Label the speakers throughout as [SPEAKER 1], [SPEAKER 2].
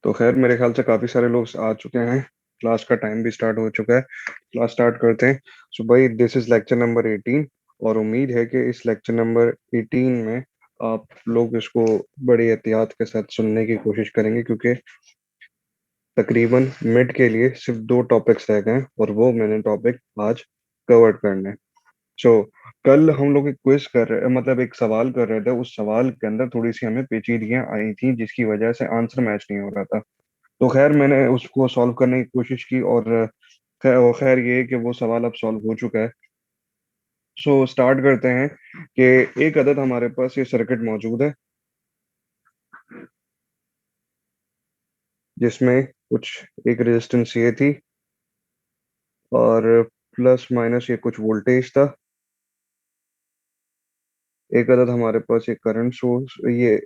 [SPEAKER 1] तो खैर मेरे ख्याल से काफी सारे लोग आ चुके हैं। क्लास का टाइम भी स्टार्ट हो चुका है। क्लास स्टार्ट करते हैं। सो भाई, दिस इज लेक्चर नंबर 18। और उम्मीद है कि इस लेक्चर नंबर 18 में आप लोग इसको बड़ी एहतियात के साथ सुनने की कोशिश करेंगे, क्योंकि तकरीबन मिड के लिए सिर्फ दो टॉपिक्स रह गए हैं और वो मैंने टॉपिक आज कवर करने हैं। सो कल हम लोग एक क्विज कर रहे, मतलब एक सवाल कर रहे थे। उस सवाल के अंदर थोड़ी सी हमें पेचीदगियां आई थी, जिसकी वजह से आंसर मैच नहीं हो रहा था। तो खैर मैंने उसको सॉल्व करने की कोशिश की, और खैर ये है कि वो सवाल अब सॉल्व हो चुका है। सो स्टार्ट करते हैं कि एक अदद हमारे पास ये सर्किट मौजूद है, जिसमें कुछ एक रेजिस्टेंस ये थी, और प्लस माइनस ये कुछ वोल्टेज था। एक अदद हमारे पास ये करंट सोर्स, ये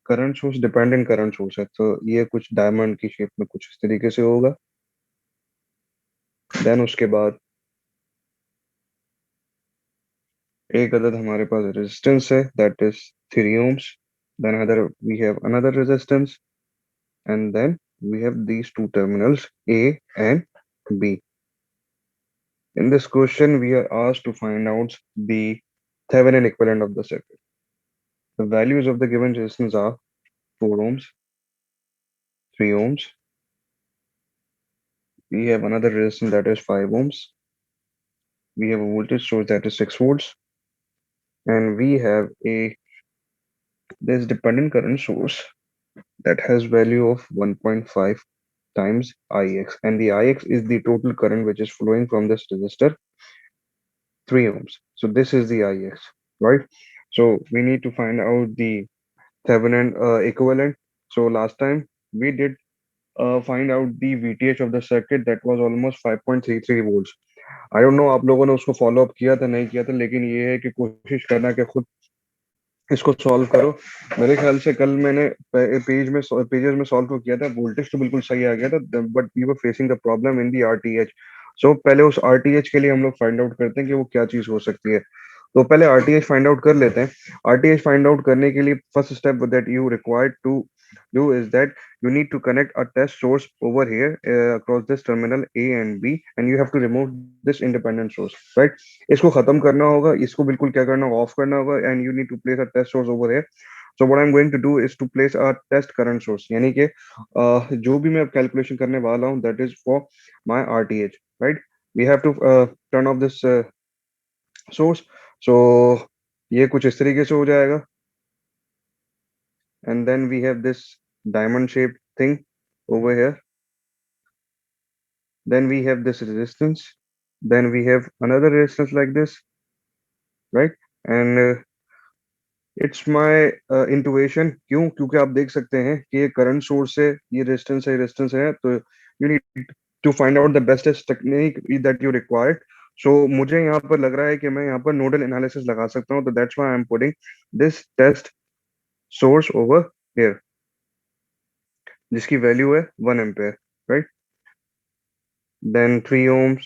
[SPEAKER 1] current source dependent current source है, तो ये कुछ डायमंड की शेप में कुछ इस तरीके से होगा। देन उसके बाद एक अदद हमारे पास रेजिस्टेंस है, that is 3 ohms। Then other we have another resistance, and then we have these two terminals A and B. In this question, we are asked to find out the Thevenin equivalent of the circuit. The values of the given resistance are 4 ohms, 3 ohms. We have another resistance that is 5 ohms. We have a voltage source that is 6 volts, and we have a this dependent current source that has value of 1.5 times Ix, and the Ix is the total current which is flowing from this resistor, 3 ohms. So this is the Ix, right? So we need to find out the Thevenin equivalent. So last time we did find out the VTH of the circuit, that was almost 5.33 volts. I don't know आप लोगों ने उसको follow up किया था नहीं किया था, लेकिन ये है कि कोशिश करना कि खुद इसको सॉल्व करो। मेरे ख्याल से कल मैंने पेजेस में सॉल्व तो किया था, वोल्टेज तो बिल्कुल सही आ गया था, but we were facing the problem in the RTH. So पहले उस आरटीएच के लिए हम लोग फाइंड आउट करते हैं कि वो क्या चीज हो सकती है। तो पहले आरटीएच फाइंड आउट कर लेते हैं। आरटीएच फाइंड आउट करने के लिए first step that you required to do is that you need to connect a test source over here across this terminal A and B, and you have to remove this independent source, right? इसको खत्म करना होगा, इसको बिल्कुल क्या करना होगा, of करना होगा, and you need to place a test source over here. So what I'm going to do is to place a test current source, यानी कि जो भी मैं कैलकुलेशन करने वाला हूँ, that is for my RTH, right? We have to turn off this source. So ये कुछ इस तरीके से हो जाएगा, and then we have this diamond shaped thing over here. Then we have this resistance. Then we have another resistance like this, right? And it's my intuition. क्यों? क्योंकि आप देख सकते हैं कि ये करंट सोर्स है, ये रेजिस्टेंस है, तो you need to find out the bestest technique that you required. So मुझे यहाँ पर लग रहा है कि मैं यहाँ पर नोडल एनालिसिस लगा सकता हूँ, तो that's why I am putting this test source over here, जिसकी वैल्यू है 1 ampere, right? Then 3 ohms,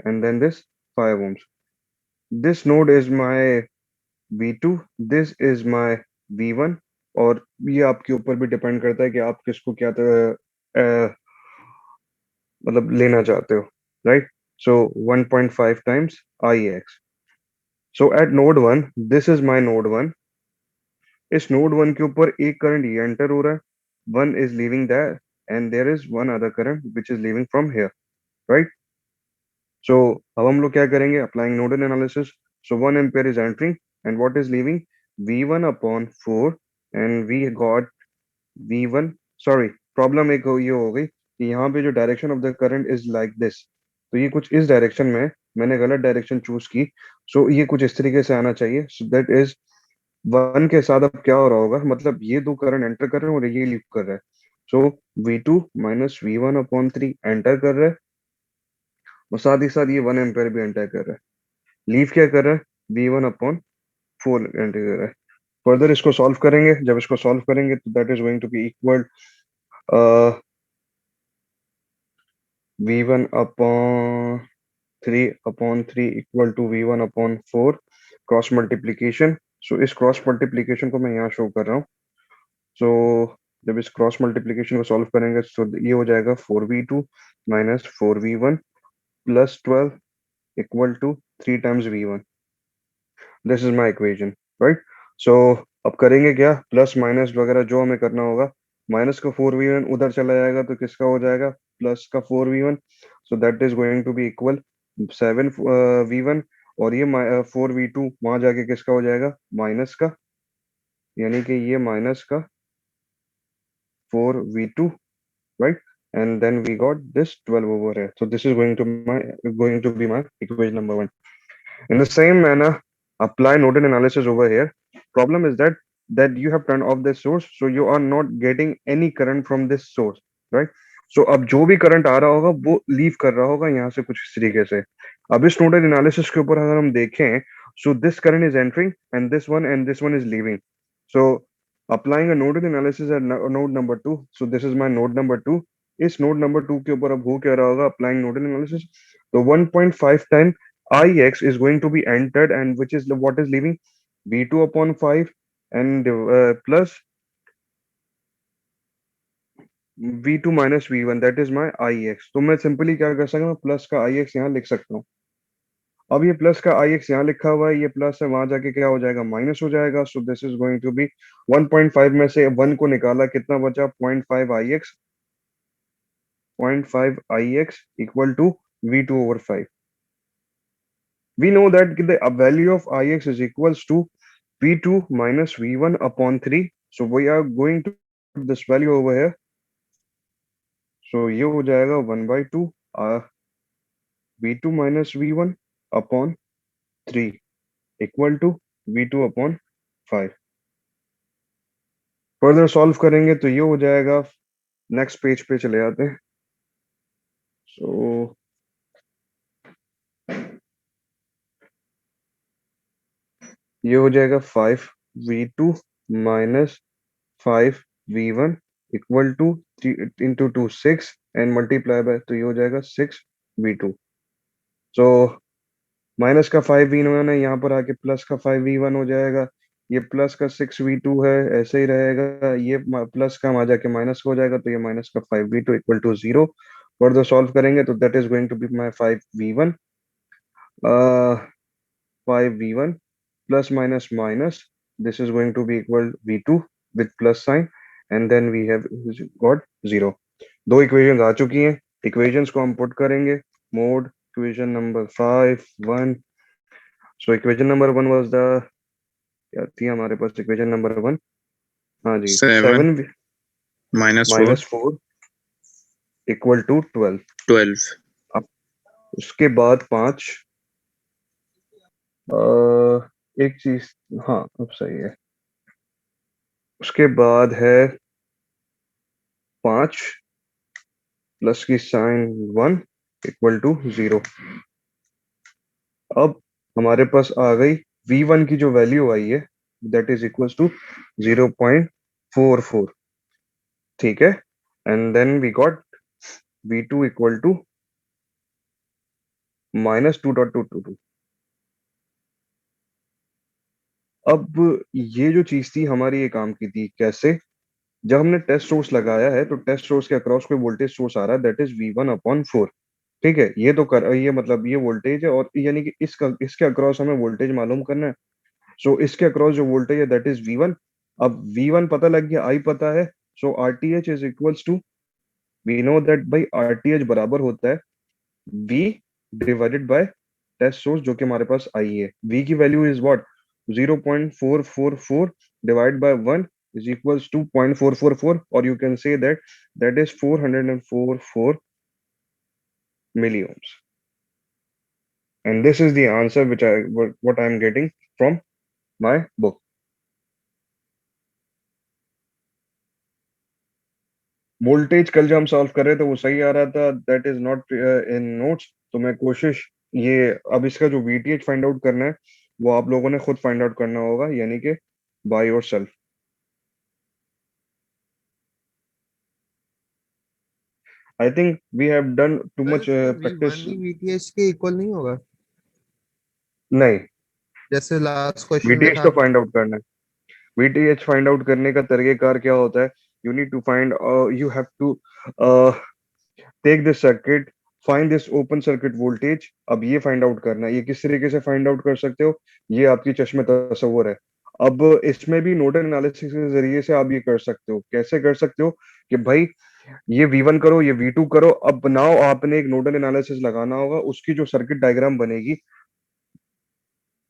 [SPEAKER 1] and then this 5 ohms. This node is my V2, this is my V1। और ये आपके ऊपर भी डिपेंड करता है कि आप किसको क्या मतलब लेना चाहते हो, right? So 1.5 times IX। So at node one, this is my node one. इस नोड वन के ऊपर एक करंट ये एंटर हो रहा है, one is leaving that, and there is one other current which is leaving from here, right? So अब हम लोग क्या करेंगे? Applying nodal analysis. So 1 ampere is entering, and what is leaving? V1/4, and we got V1। Sorry, problem एक ये हो गई कि यहाँ पे जो direction of the current is like this, तो ये कुछ इस डायरेक्शन में है, मैंने गलत डायरेक्शन चूज की। सो ये कुछ इस तरीके से आना चाहिए। सो दैट इज वन के साथ अब क्या हो रहा होगा, मतलब ये दो करंट एंटर कर रहे हैं और ये लीव कर रहा है। सो V2 - V1/3 एंटर कर रहा है, और साथ ही साथ ये 1 एम्पेयर भी एंटर कर रहा है। लीव क्या कर रहा है? V1/4 एंटर कर रहा है। फर्दर इसको सॉल्व करेंगे, जब इसको सॉल्व करेंगे तो that is going to be equal V1/3 equal to V1/4 cross multiplication. So इस क्रॉस मल्टीप्लीकेशन को मैं यहाँ शो कर रहा हूँ। सो जब इस क्रॉस मल्टीप्लीकेशन को सॉल्व करेंगे तो ये हो जाएगा 4v2 minus 4v1 plus 12 equal to 3 times v1. This is my equation, right. So अब करेंगे क्या, प्लस माइनस वगैरह जो हमें करना होगा. माइनस का 4v1 उधर चला जाएगा तो किसका हो जाएगा, प्लस का 4v1. So that is going to be equal 7v1. और ये 4v2 वहां जाके किसका हो जाएगा, माइनस का, यानी कि ये माइनस का 4v2, right? And then we got this 12 over here. So this is going to be my equation number one. In the same manner, apply nodal analysis over here. Problem is that you have turned off this source, so you are not getting any current from this source, right? So अब जो भी current आ रहा होगा वो leave कर रहा होगा यहाँ से कुछ इस तरीके से. अब इस नोडल एनालिसिस के ऊपर अगर हम देखें, so this current is entering and this one is leaving. So applying a nodal analysis at node number two. So this is my node number two. इस नोड नंबर टू के ऊपर अब हो क्या रहा होगा, अप्लाइंग नोडल एनालिसिस. तो 1.5 10 ix is going to be entered, and which is what is leaving, v2 upon 5 and plus v2 minus v1, that is my ix. तो मैं सिंपली क्या कर सकता हूँ, प्लस का ix यहाँ लिख सकता हूँ. अब ये प्लस का ix यहाँ लिखा हुआ है, ये प्लस है, वहां जाके क्या हो जाएगा, माइनस हो जाएगा. So this is going to be 1.5 में से 1 को निकाला, कितना बचा, 0.5 ix. 0.5 ix equal to v2 over 5. We know that the value of ix is equals to v2 minus v1 upon 3. So we are going to put this value over here. So ये हो जाएगा 1/2 v2 minus v1 upon 3 equal to v2 upon 5. Further solve करेंगे तो ये हो जाएगा, next page पे चले जाते हैं. सो ये हो जाएगा 5v2 minus 5v1 equal to 3 into 2 6 and multiply by, तो ये हो जाएगा 6v2. सो माइनस का 5v1 है, यहाँ पर आके प्लस का 5v1 हो जाएगा. ये प्लस का 6v2 है, ऐसे ही रहेगा. ये प्लस का आ जाके माइनस का हो जाएगा, तो ये माइनस का 5v2 equal to 0. Further solve करेंगे तो that is going to be my 5v1 5v1 plus minus minus, this is going to be equal v2 with plus sign, and then we have got 0. दो equations आ चुकी हैं. Equations को हम put करेंगे. Mode equation number 5 1. So equation number 1 was the, क्या थी हमारे पास equation number 1, हाँ जी, 7 minus 4 इक्वल टू 12. अब उसके बाद 5, एक चीज, हाँ अब सही है. उसके बाद है 5 प्लस की साइन 1 इक्वल टू 0. अब हमारे पास आ गई v1 की जो वैल्यू आई है, दैट इज इक्वल टू 0.44. ठीक है. And then we got v2 equal to -2.222. अब ये जो चीज थी हमारी, ये काम की थी कैसे, जब हमने टेस्ट सोर्स लगाया है तो टेस्ट सोर्स के अक्रॉस कोई वोल्टेज सोर्स आ रहा है, दैट इज v1/4. ठीक है, ये तो कर, ये मतलब ये वोल्टेज है, और यानी कि इसके अक्रॉस हमें वोल्टेज मालूम करना है. सो इसके अक्रॉस जो वोल्टेज है दैट इज v1. अब v1 पता लग गया, i पता है. So RTH is equals to, we know that भाई RTH बराबर होता है v divided by test source जो कि हमारे पास आई है. v की value is what, 0.444 divide by 1 is equals to 0.444, or you can say that is 444 milliohms. And this is the answer which what I am getting from my book. Voltage कल जो हम सॉल्व कर रहे थे वो सही आ रहा था, that is not in notes. तो मैं कोशिश, ये अब इसका जो VTH फाइंड आउट करना है वो आप लोगों ने खुद फाइंड आउट करना होगा, यानी कि by yourself. I think we have done too much practice.
[SPEAKER 2] v1 भी vth के इक्वल नहीं होगा,
[SPEAKER 1] नहीं,
[SPEAKER 2] जैसे लास्ट क्वेश्चन में
[SPEAKER 1] VTH
[SPEAKER 2] था.
[SPEAKER 1] तो फाइंड आउट करना है. VTH फाइंड आउट करने का तरीकेकार क्या होता है, you need to find, you have to uh, take this circuit, find this open circuit voltage. अब ये फाइंड आउट करना है, ये किस तरीके से फाइंड आउट कर सकते हो, ये आपकी चश्मे तसव्वुर है। अब इसमें भी नोडल एनालिसिस के जरिए से आप ये कर सकते हो। कैसे कर सकते हो कि भाई ये V1 करो, ये V2 करो। अब बनाओ, आपने एक नोडल एनालिसिस लगाना होगा, उसकी जो सर्किट डायग्राम बनेगी,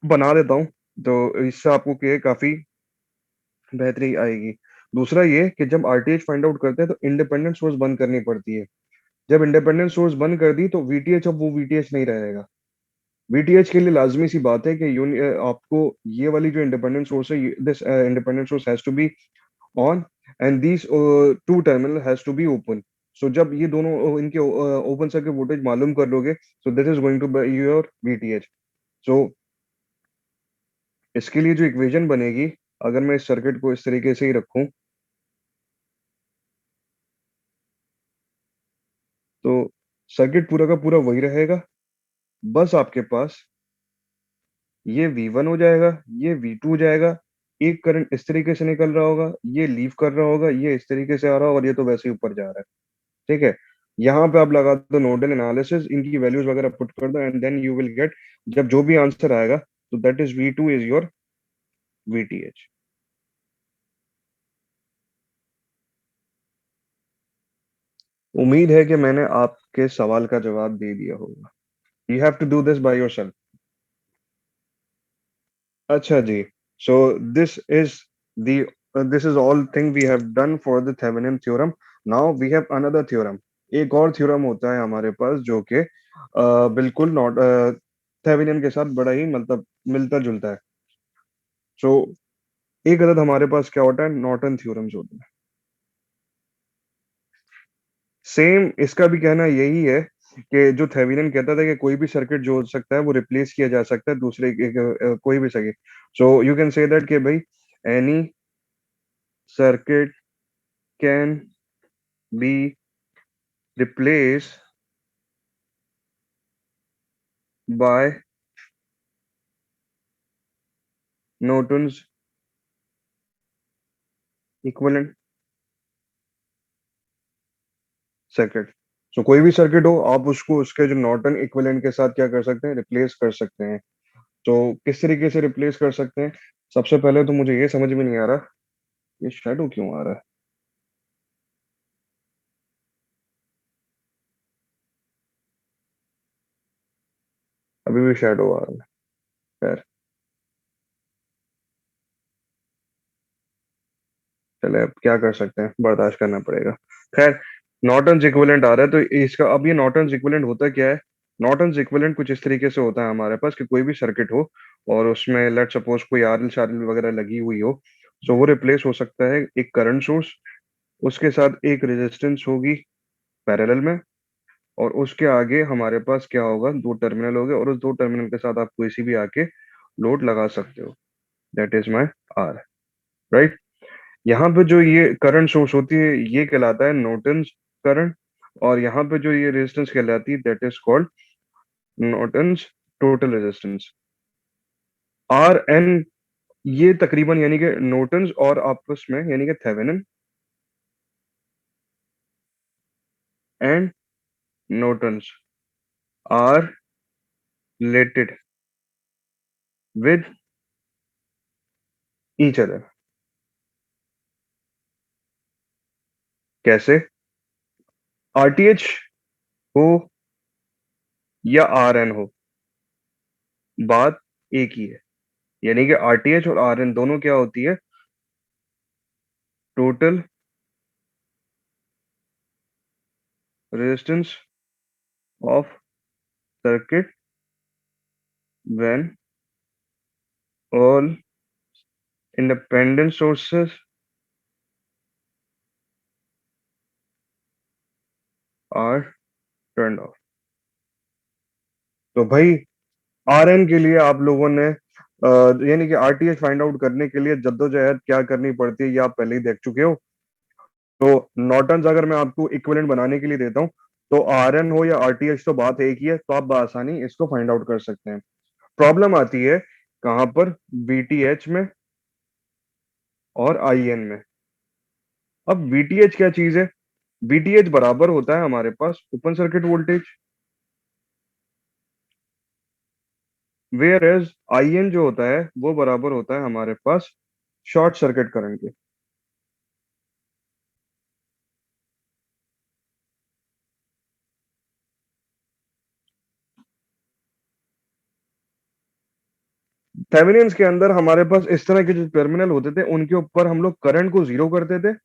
[SPEAKER 1] बना देता हूँ। तो इससे आपको क्या है, काफी बेहतरी आएगी। दूसरा ये कि जब आरटीएच फाइंड आउट करते हैं तो इंडिपेंडेंट सोर्स बंद करनी पड़ती है। जब इंडिपेंडेंट सोर्स बंद कर दी तो वीटीएच, अब वो वीटीएच नहीं रहेगा। वीटीएच के लिए लाजमी सी बात है कि आपको ये वाली जो इंडिपेंडेंट सोर्स है, this independent source has to be on and these two terminal has to be open. So जब ये दोनों इनके ओपन सर्किट वोल्टेज मालूम कर लोगे, so this is going to be your VTH. So इसके लिए जो इक्वेशन बनेगी, अगर मैं इस सर्किट को इस तरीके से ही रखूं, तो सर्किट पूरा का पूरा वही रहेगा। बस आपके पास ये V1 हो जाएगा, ये V2 हो जाएगा। एक करंट इस तरीके से निकल रहा होगा, ये लीव कर रहा होगा, ये इस तरीके से आ रहा होगा, और ये तो वैसे ही ऊपर जा रहा है। ठीक है, यहाँ पे आप लगा दो नोडल एनालिसिस, इनकी वैल्यूज वगैरह पुट कर दो, and then you will get, जब जो भी आंसर आएगा, तो that is V2 is your VTH। उम्मीद है कि मैंने आपके सवाल का जवाब दे दिया होगा। You have to do this by yourself. अच्छा जी, so this is the this is all thing we have done for the Thevenin theorem. Now we have another theorem. एक और थ्योरम होता है हमारे पास जो कि बिल्कुल नॉट थेवेनिन के साथ बड़ा ही मतलब मिलता जुलता है। सो एक अदद हमारे पास क्या होता है, नॉर्टन थ्योरम्स होते हैं। सेम इसका भी कहना यही है कि जो थेवेनिन कहता था कि कोई भी सर्किट जो हो सकता है वो रिप्लेस किया जा सकता है दूसरे कोई भी circuit. So you can say that कि भाई any circuit can be replaced by Norton's equivalent circuit. So कोई भी सर्किट हो, आप उसको उसके जो नॉर्टन इक्विवेलेंट के साथ क्या कर सकते हैं, रिप्लेस कर सकते हैं। तो किस तरीके से रिप्लेस कर सकते हैं, सबसे पहले तो मुझे ये समझ में नहीं आ रहा, ये शेडो क्यों आ रहा है। अभी भी शेडो आ रहा है। खैर, चले अब क्या कर सकते हैं, बर्दाश्त करना पड़ेगा। खैर, नॉर्टन्स इक्विवेलेंट आ रहा है, तो इसका अब ये नॉर्टन्स इक्विवेलेंट होता क्या है। नॉर्टन्स इक्विवेलेंट कुछ इस तरीके से होता है हमारे पास कि कोई भी सर्किट हो और उसमें लेट सपोज कोई आरएल शारएल वगैरह लगी हुई हो, तो वो रिप्लेस हो सकता है एक करंट सोर्स, उसके साथ एक रेजिस्टेंस होगी पैरेलल में, और उसके आगे हमारे पास क्या होगा, दो टर्मिनल होंगे, और उस दो टर्मिनल के साथ आप कोई सी भी आके लोड लगा सकते हो। That is my R, right. यहाँ पे जो ये करंट सोर्स होती है ये कहलाता है नॉर्टन्स करंट, और यहाँ पे जो ये रेजिस्टेंस कहलाती है that is called Norton's total resistance, R N. ये तकरीबन यानी कि नॉर्टन्स और आपस में यानी कि Thevenin and Norton's are related with each other. कैसे, आरटीएच हो या आर एन हो, बात एक ही है। यानी कि आरटीएच और आर एन दोनों क्या होती है, total resistance of circuit when all independent sources are turned off। तो भाई आर एन के लिए आप लोगों ने यानी कि आरटीएच फाइंड आउट करने के लिए जद्दोजहद क्या करनी पड़ती है, ये आप पहले ही देख चुके हो। तो नॉर्टन्स अगर मैं आपको इक्विवेलेंट बनाने के लिए देता हूँ, तो आर एन हो या आरटीएच तो बात एक ही है, तो आप बआसानी इसको फाइंड आउट कर सकते हैं। प्रॉब्लम आती है कहाँ पर, बीटीएच में और आईएन में। अब वीटीएच क्या चीज है? वीटीएच बराबर होता है हमारे पास open circuit voltage, whereas IN जो होता है वो बराबर होता है हमारे पास शॉर्ट सर्किट करंट के। थेवेनिन्स के अंदर हमारे पास इस तरह के जो टर्मिनल होते थे उनके ऊपर हम लोग करंट को जीरो करते थे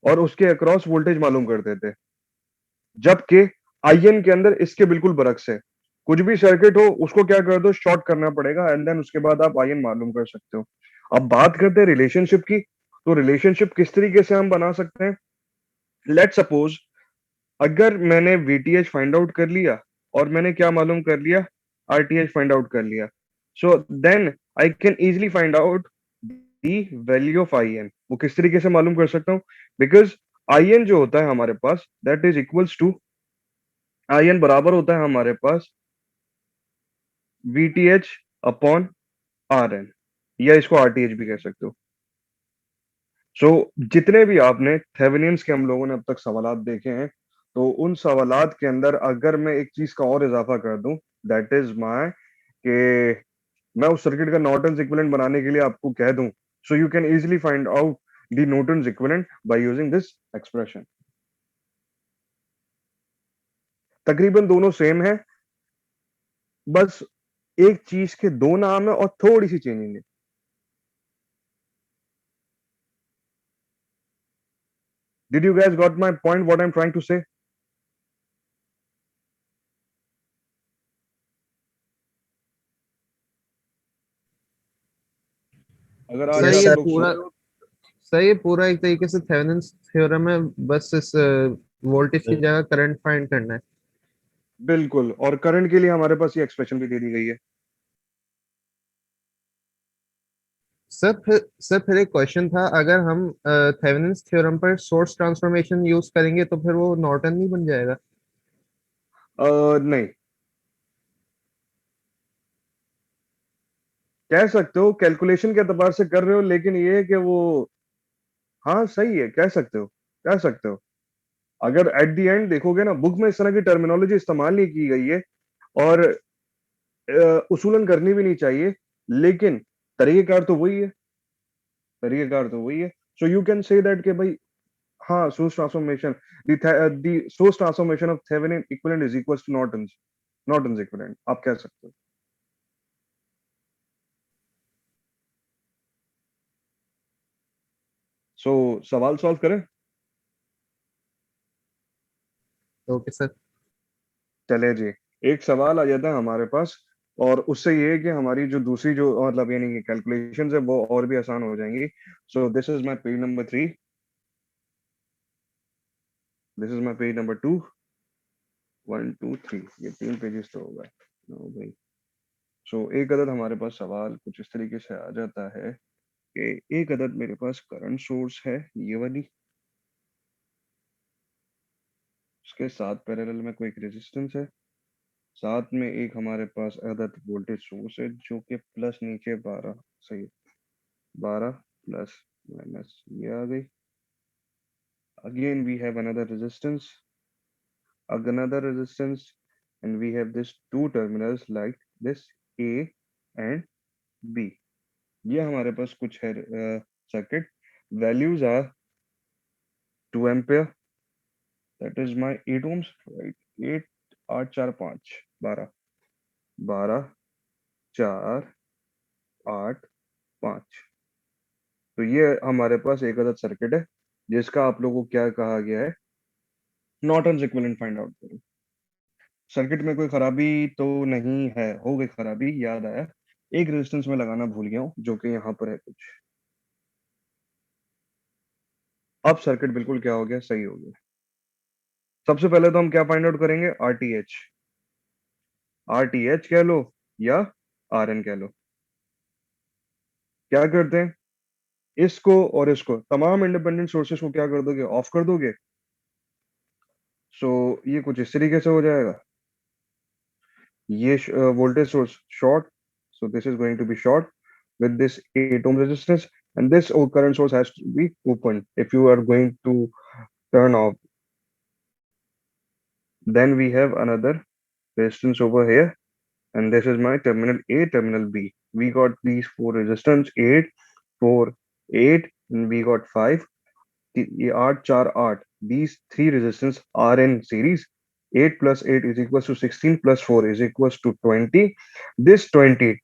[SPEAKER 1] और उसके अक्रॉस वोल्टेज मालूम करते थे, जबकि आईएन के अंदर इसके बिल्कुल बरक्स है। कुछ भी सर्किट हो उसको क्या कर दो, शॉर्ट करना पड़ेगा एंड देन उसके बाद आप आईएन मालूम कर सकते हो। अब बात करते हैं रिलेशनशिप की, तो रिलेशनशिप किस तरीके से हम बना सकते हैं? लेट सपोज अगर मैंने वीटीएच फाइंड आउट कर लिया और मैंने क्या मालूम कर लिया, आरटीएच फाइंड आउट कर लिया, so then I can easily find out the value of I N. वो किस तरीके से मालूम कर सकता हूँ? बिकॉज आई एन जो होता है हमारे पास that is equals to, I N बराबर होता है हमारे पास वीटीएच अपॉन आर एन, या इसको आरटीएच भी कह सकते हो। सो जितने भी आपने थेवेनिन्स के हम लोगों ने अब तक सवालात देखे हैं, तो उन सवालात के अंदर अगर मैं एक चीज का और इजाफा कर दूं, दैट इज माय कि मैं उस सर्किट का नॉर्टन्स इक्विवेलेंट बनाने के लिए आपको कह दूं, सो you can easily find out the Norton's equivalent by using this expression. तकरीबन दोनों सेम है, बस एक चीज के दो नाम है और थोड़ी सी चेंजिंग है। Did you guys got my point what I'm trying to say? अगर आज
[SPEAKER 2] सही
[SPEAKER 1] आप
[SPEAKER 2] है
[SPEAKER 3] सर।
[SPEAKER 1] लोग
[SPEAKER 2] पूरा।
[SPEAKER 1] सुनो।
[SPEAKER 2] सही है पूरा, एक तरीके से थेवेनिन्स थ्योरम है। बस इस वोल्टेज की जगह करंट फाइंड करना है।
[SPEAKER 1] बिल्कुल, और करंट के लिए हमारे पास ये एक्सप्रेशन भी दे दी गई है।
[SPEAKER 2] सर फिर एक क्वेश्चन था, अगर हम थेवेनिन्स थ्योरम पर सोर्स ट्रांसफॉर्मेशन यूज करेंगे तो फिर वो नॉर्टन नहीं बन जाएगा?
[SPEAKER 1] नहीं, कह सकते हो कैलकुलेशन के एतबार से कर रहे हो, लेकिन ये है कि वो, हाँ सही है, कह सकते हो, कह सकते हो। अगर एट द एंड देखोगे ना, बुक में इस तरह की टर्मिनोलॉजी इस्तेमाल नहीं की गई है और उसूलन करनी भी नहीं चाहिए, लेकिन तरीकेकार तो वही है, तरीकेकार तो वही है। So you can say that कि भाई, हाँ, source transformation, the source transformation of Thevenin equivalent is equals to Norton's, Norton's equivalent आप कह सकते हो। सो सवाल सॉल्व करें?
[SPEAKER 2] Okay sir.
[SPEAKER 1] चले जी, एक सवाल आ जाता है हमारे पास, और उससे ये है कि हमारी जो दूसरी जो मतलब यानी कि कैलकुलेशंस है वो और भी आसान हो जाएंगी। सो this is my page number 3, this is my page number 2, 1 2 3, ये तीन पेजेस तो होगा। नो भाई। सो एक अदद हमारे पास सवाल कुछ इस तरीके से आ जाता है कि एक अदद मेरे पास करंट सोर्स है, ये वाली, उसके साथ पैरेलल में कोई एक रेजिस्टेंस है, साथ में एक हमारे पास अदद वोल्टेज सोर्स है जो कि प्लस नीचे 12, सही है, 12 प्लस माइनस ये आ गई। Again, we have another resistance, and we have this two terminals like this A and B. ये हमारे पास कुछ है circuit. Values are 2 ampere. That is my 8 ohms, right? 8 8 4 5 12 12 4 8 5। तो ये हमारे पास एक अदद सर्किट है जिसका आप लोगों को क्या कहा गया है, नॉर्टन्स इक्विवेलेंट फाइंड आउट करो। सर्किट में कोई खराबी तो नहीं है, हो गई खराबी, याद आया, एक रेजिस्टेंस में लगाना भूल गया हूँ जो कि यहाँ पर है कुछ। अब सर्किट बिल्कुल क्या हो गया, सही हो गया। सबसे पहले तो हम क्या फाइंड आउट करेंगे, आरटीएच, आरटीएच कह लो या आरएन कह लो। क्या करते हैं, इसको और इसको, तमाम इंडिपेंडेंट सोर्सेस को क्या कर दोगे, ऑफ कर दोगे। सो ये कुछ इस तरीके से हो जाएगा, ये voltage source short, so this is going to be short with this 8 ohm resistance, and this current source has to be opened. If you are going to turn off, then we have another resistance over here, and this is my terminal A, terminal B. We got these four resistance, 8, 4, 8, and we got 5. ये 8 4 8, these three resistance are in series. 8 plus 8 is equals to 16 plus 4 is equals to 20. This 20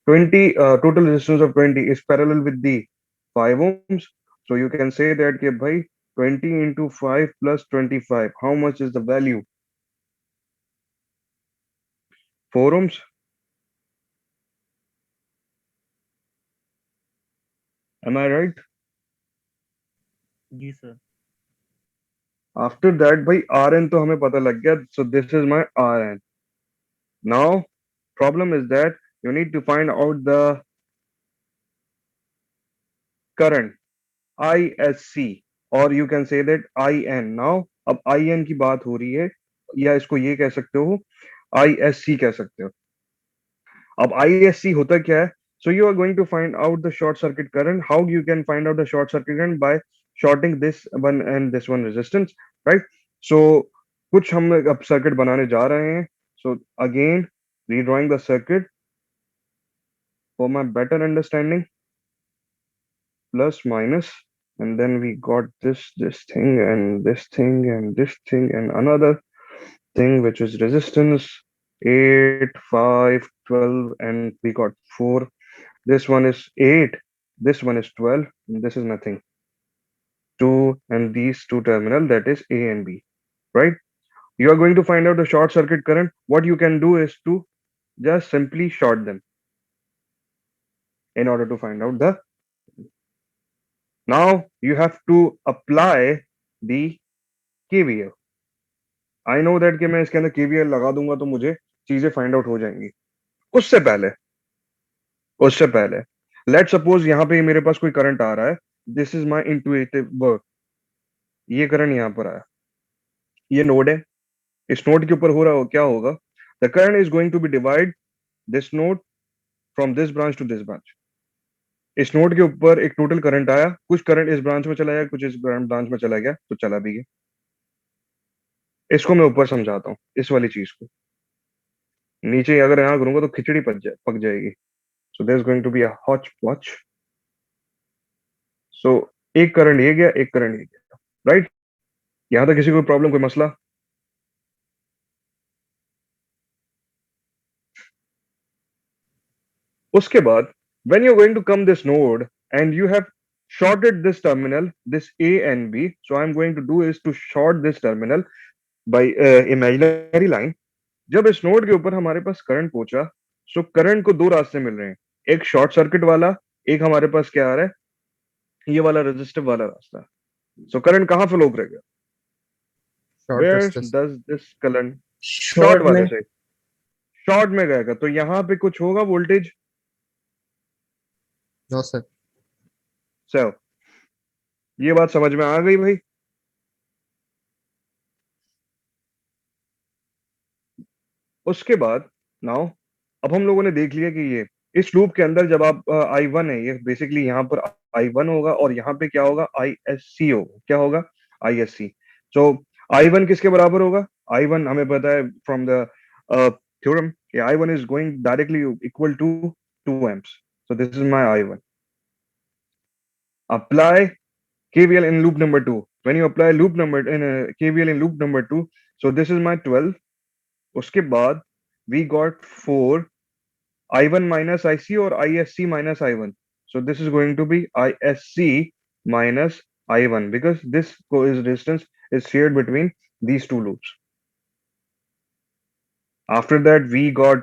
[SPEAKER 1] total resistance of 20 is parallel with the 5 ohms. So you can say that कि भाई 20 into 5 plus 25, how much is the value? 4 ohms. Am I right?
[SPEAKER 3] जी sir.
[SPEAKER 1] After that, भाई Rn तो हमें पता लग गया. So this is my Rn. Now problem is that you need to find out the current ISC, or you can say that IN. Now अब IN की बात हो रही है, या इसको ये कह सकते हो ISC कह सकते हो. अब ISC होता क्या है? So you are going to find out the short circuit current. How you can find out the short circuit current? By shorting this one and this one resistance, right? So कुछ हम अब circuit बनाने जा रहे हैं. So again redrawing the circuit for my better understanding, plus minus, and then we got this thing and this thing and this thing and another thing which is resistance, 8 5 12, and we got 4. This one is 8, this one is 12, and this is nothing. 2, and these two terminal, that is A and B, right? You are going to find out the short circuit current. What you can do is to just simply short them in order to find out the. Now you have to apply the KVL. I know that कि मैं इसके अंदर KVL लगा दूंगा तो मुझे चीजें find out हो जाएंगी. उससे पहले उससे पहले लेट सपोज यहाँ पे मेरे पास कोई करंट आ रहा है. This is my intuitive work. ये करंट यहाँ पर आया, ये नोड है. इस नोड के ऊपर हो रहा हो क्या होगा? The current is going to be divide this node from this branch to this branch. इस नोड के ऊपर एक टोटल करंट आया, कुछ करंट इस ब्रांच में चला गया, कुछ इस ब्रांच में चला गया, तो चला भी गया. इसको मैं ऊपर समझाता हूँ, इस वाली चीज को. नीचे अगर यहाँ करूंगा तो खिचड़ी पक जाएगी. So there's going to be a hodgepodge. So एक करंट ये गया, एक करंट ये गया, राइट? यहां तक किसी को प्रॉब्लम, कोई मसला? उसके बाद when you're going to come this node and you have shorted this terminal, this A and B, so I'm going to do is to short this terminal by imaginary line. जब इस node के ऊपर हमारे पास current पहुंचा, so current को दो रास्ते मिल रहे हैं, एक शॉर्ट सर्किट वाला, एक हमारे पास क्या आ रहा है, ये वाला रेजिस्टिव वाला रास्ता. सो करंट कहाँ फ्लो करेगा?
[SPEAKER 2] Short
[SPEAKER 1] Where
[SPEAKER 2] resistance
[SPEAKER 1] does this current? Short
[SPEAKER 3] short
[SPEAKER 1] वाले
[SPEAKER 3] में।
[SPEAKER 1] से शॉर्ट में गएगा, तो यहाँ पे कुछ होगा वोल्टेज.
[SPEAKER 2] No sir.
[SPEAKER 1] सो ये बात समझ में आ गई भाई? उसके बाद नाउ अब हम लोगों ने देख लिया कि ये इस लूप के अंदर जब आप I1 है, ये बेसिकली यहाँ पर I1 होगा और यहाँ पे क्या होगा? ISC होगा. क्या होगा? ISC. सो I1 किसके बराबर होगा? I1 हमें पता है फ्रॉम द थ्योरम कि I1 is going directly equal to 2 amps. So this is my I1. Apply KVL in loop number 2. When you apply KVL in loop number 2, so this is my 12. उसके बाद we got 4 I1 minus IC or ISC minus I1. So this is going to be ISC minus I1 because this resistance is shared between these two loops. After that, we got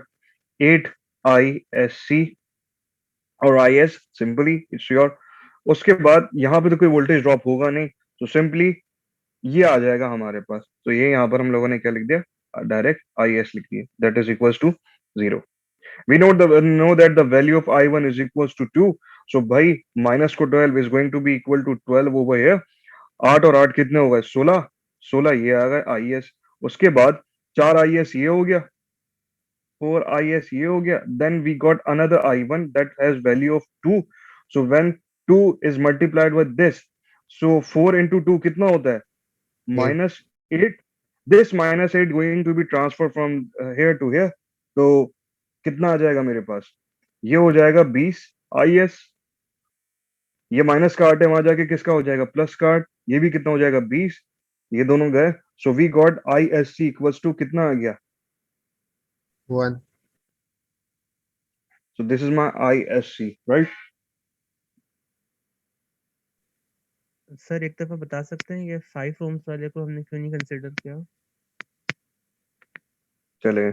[SPEAKER 1] 8 ISC or IS. Simply, it's your. उसके बाद यहाँ पे तो कोई voltage drop होगा नहीं, तो simply ये आ जाएगा हमारे पास. तो ये यहाँ पर हम लोगों ने क्या लिख दिया? डायरेक्ट IS लिख दिया. That is equals to 0. We know that the value of I1 is equals to 2. So भाई minus को 12 is going to be equal to 12 over here. 8 और 8 कितने हो गए? 16. 16 ये आ गए IS. उसके बाद 4 IS ये हो गया, 4 IS ये हो गया. Then we got another I1 that has value of 2. So when 2 is multiplied with this. So 4 into 2 कितना होता है?
[SPEAKER 2] 8.
[SPEAKER 1] -8. This -8 going to be transferred from here to here. तो कितना आ जाएगा मेरे पास? ये हो जाएगा 20 IS. ये माइनस का 8 है, वहां जाके किसका हो जाएगा? प्लस का 8. ये भी कितना हो जाएगा? 20. ये दोनों गए. So we got ISC equals to कितना आ गया?
[SPEAKER 2] 1.
[SPEAKER 1] So this is my ISC, right?
[SPEAKER 3] Sir एक दफा बता सकते हैं ये 5 ओम्स वाले को हमने क्यों नहीं कंसिडर किया?
[SPEAKER 1] चले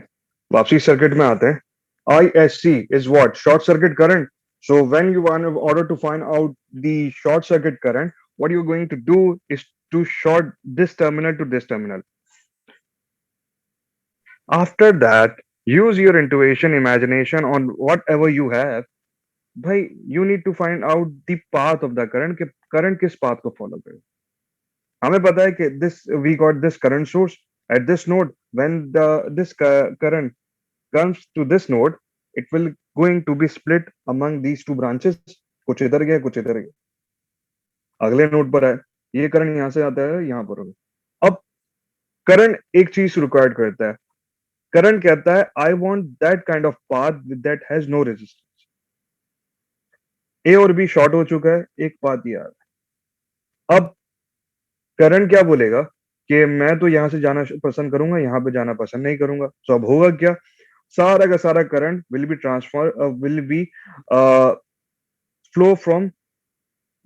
[SPEAKER 1] वापसी सर्किट में आते हैं. ISC is what? Short circuit current. So when you want, in order to find out the short circuit current, what you're going to do is to short this terminal to this terminal. After that, use your intuition, imagination on whatever you have. भाई, you need to find out the path of the current, कि current किस path को follow करे. हमें पता है कि this we got this current source at this node. When this current comes to this node, it will going to be split among these two branches. कुछ इधर गया, कुछ इधर गया. अगले नोड पर है, ये करंट यहाँ से आता है, यहाँ पर होगा. अब करंट एक चीज रिक्वायर्ड करता है. करंट कहता है I want that kind of path that has no resistance. A और बी शॉर्ट हो चुका है, एक पाथ ये आ रहा है. अब करंट क्या बोलेगा कि मैं तो यहां से जाना पसंद करूंगा, यहां पे जाना पसंद नहीं करूंगा. तो अब होगा क्या? सारा का सारा current will be transfer will be flow from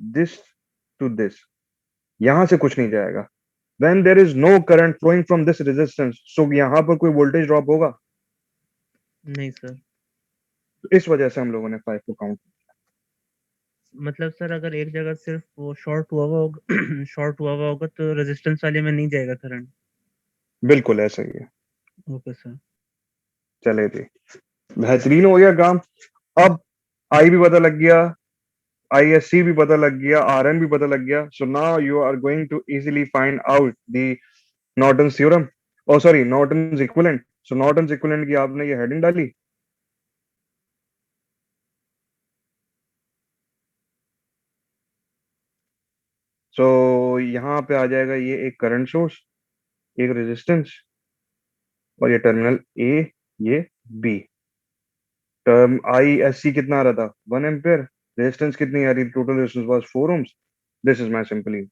[SPEAKER 1] this to this. यहां से कुछ नहीं जाएगा. When there is no current flowing from this resistance, so यहाँ पर कोई वोल्टेज ड्रॉप होगा?
[SPEAKER 3] नहीं सर.
[SPEAKER 1] तो इस वजह से हम लोगों ने 5 को काउंट.
[SPEAKER 3] मतलब सर अगर एक जगह सिर्फ वो शॉर्ट हुआ हुआ होगा शॉर्ट हुआ हुआ होगा तो रेजिस्टेंस वाले में नहीं जाएगा करंट.
[SPEAKER 1] बिल्कुल ऐसा ही है.
[SPEAKER 3] Okay sir.
[SPEAKER 1] चले जी, बेहतरीन हो गया काम. अब आई भी पता लग गया, ISC भी पता लग गया, RN भी पता लग गया. So now you are going to easily find out the Norton's theorem, oh sorry Norton's equivalent. So Norton's equivalent की आपने ये हेडिंग डाली. सो यहाँ पे आ जाएगा ये एक करंट सोर्स, एक रेजिस्टेंस, और ये टर्मिनल ए, ये बी. टर्म ISC कितना आ रहा था? 1 एम्पियर. रेजिस्टेंस कितनी आ रही थी? Total resistance was 4 ohms. This is my simply.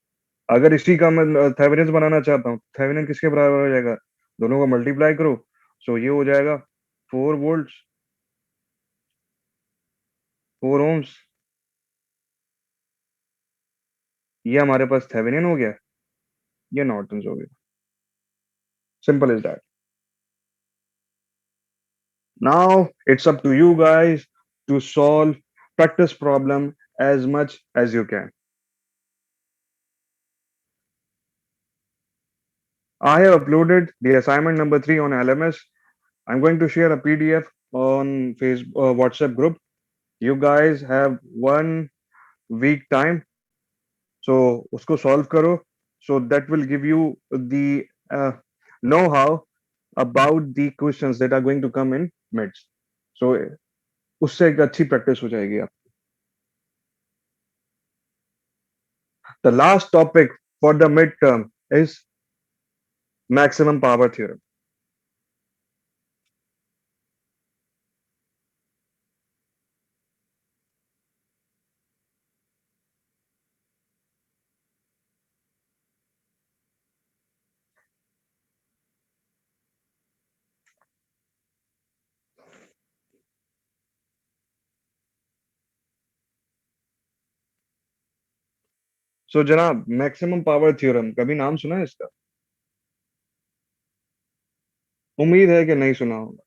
[SPEAKER 1] अगर इसी का मैं थेवेनिन बनाना चाहता हूँ, थेवेनिन किसके बराबर हो जाएगा? दोनों को मल्टीप्लाई करो. सो ये हो जाएगा 4 वोल्ट्स, 4 ओम्स. ये हमारे पास थेवेनिन हो गया, ये नॉर्टन्स हो गया. Simple is that. Now it's up to you guys to solve practice problem as much as you can. I have uploaded the assignment number 3 on LMS. I'm going to share a PDF on Facebook, WhatsApp group. You guys have 1 week time, so usko solve karo. So that will give you the know-how about the questions that are going to come in mids. So उससे एक अच्छी practice हो जाएगी आप. The last topic for the midterm is maximum power theorem. So जनाब, maximum power theorem कभी नाम सुना है इसका? उम्मीद है कि नहीं सुना होगा.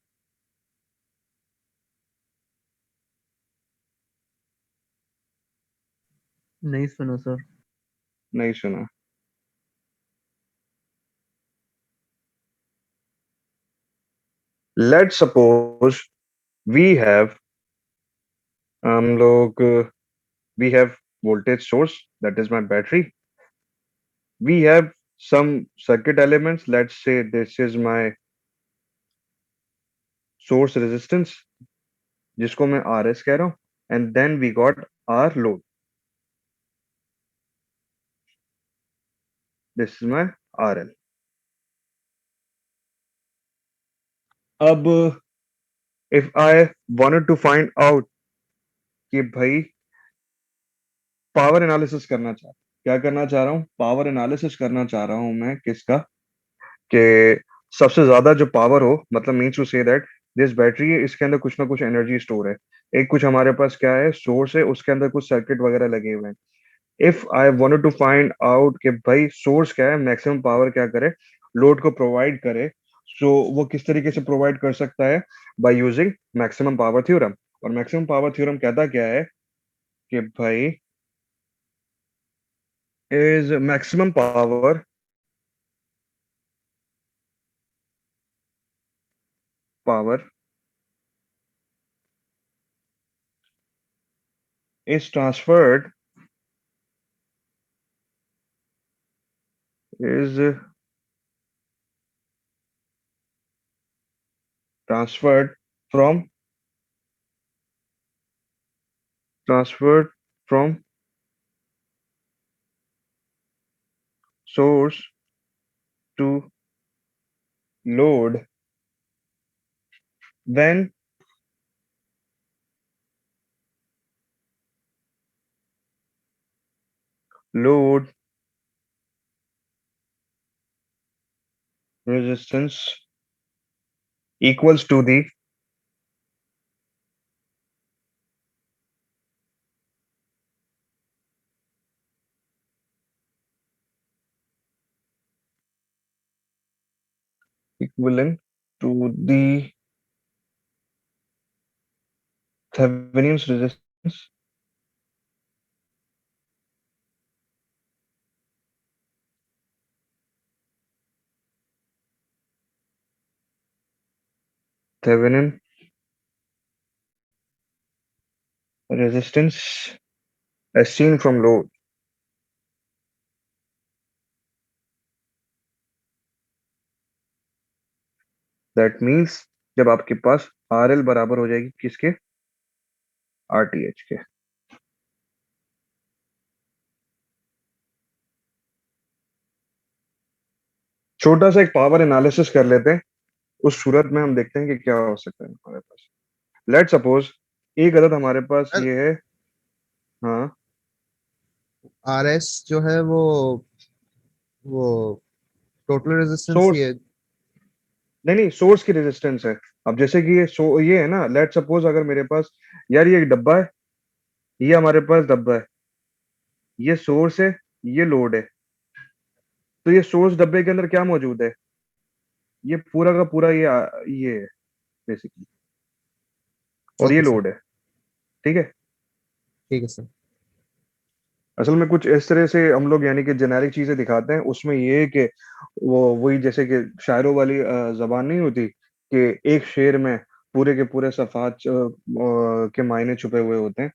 [SPEAKER 3] नहीं सुना सर.
[SPEAKER 1] नहीं सुना. Let's suppose we have हम लोग we have voltage source, that is my battery. We have some circuit elements. Let's say this is my source resistance, जिसको मैं RS कह रहा हूँ, and then we got our load. This is my RL. अब if I wanted to find out कि भाई power analysis करना क्या करना चाह रहा हूँ, पावर एनालिसिस करना चाह रहा हूँ मैं किसका, कि सबसे ज्यादा जो पावर हो, मतलब means to say that this battery है, इसके अंदर कुछ ना कुछ एनर्जी स्टोर है, एक कुछ हमारे पास क्या है, सोर्स है, उसके अंदर कुछ सर्किट वगैरह लगे हुए हैं. If I wanted to find out कि भाई सोर्स क्या है, मैक्सिमम पावर क्या करे, लोड को प्रोवाइड करे, सो वो किस तरीके से प्रोवाइड कर सकता है, by using maximum power theorem. और मैक्सिमम पावर थ्योरम कहता क्या है कि भाई is maximum power is is transferred from transferred from source to load when load resistance equals to the equivalent to the Thevenin's resistance Thevenin resistance as seen from load. That means जब आपके पास RL बराबर हो जाएगी किसके, RTH के. छोटा सा एक पावर एनालिसिस कर लेते हैं, उस सूरत में हम देखते हैं कि क्या हो सकता है हमारे पास. लेट सपोज एक अदद हमारे पास
[SPEAKER 2] सर,
[SPEAKER 1] ये है. हाँ.
[SPEAKER 2] RS जो है वो टोटल रेजिस्टेंस
[SPEAKER 1] सोर्स,
[SPEAKER 2] ये
[SPEAKER 1] नहीं नहीं, सोर्स की रेजिस्टेंस है. अब जैसे कि ये है ना, लेट सपोज अगर मेरे पास, यार ये एक डब्बा है, ये हमारे पास डब्बा है, ये सोर्स है, ये लोड है. तो ये सोर्स डब्बे के अंदर क्या मौजूद है, ये पूरा का पूरा ये है बेसिकली, और ये
[SPEAKER 2] ओके सर,
[SPEAKER 1] लोड है. ठीक है.
[SPEAKER 2] ठीक है सर।
[SPEAKER 1] असल में कुछ इस तरह से हम लोग यानी कि जेनेरिक चीजें दिखाते हैं, उसमें ये है कि वो वही जैसे कि शायरों वाली जबान नहीं होती कि एक शेर में पूरे के पूरे सफ़ात के मायने छुपे हुए होते हैं.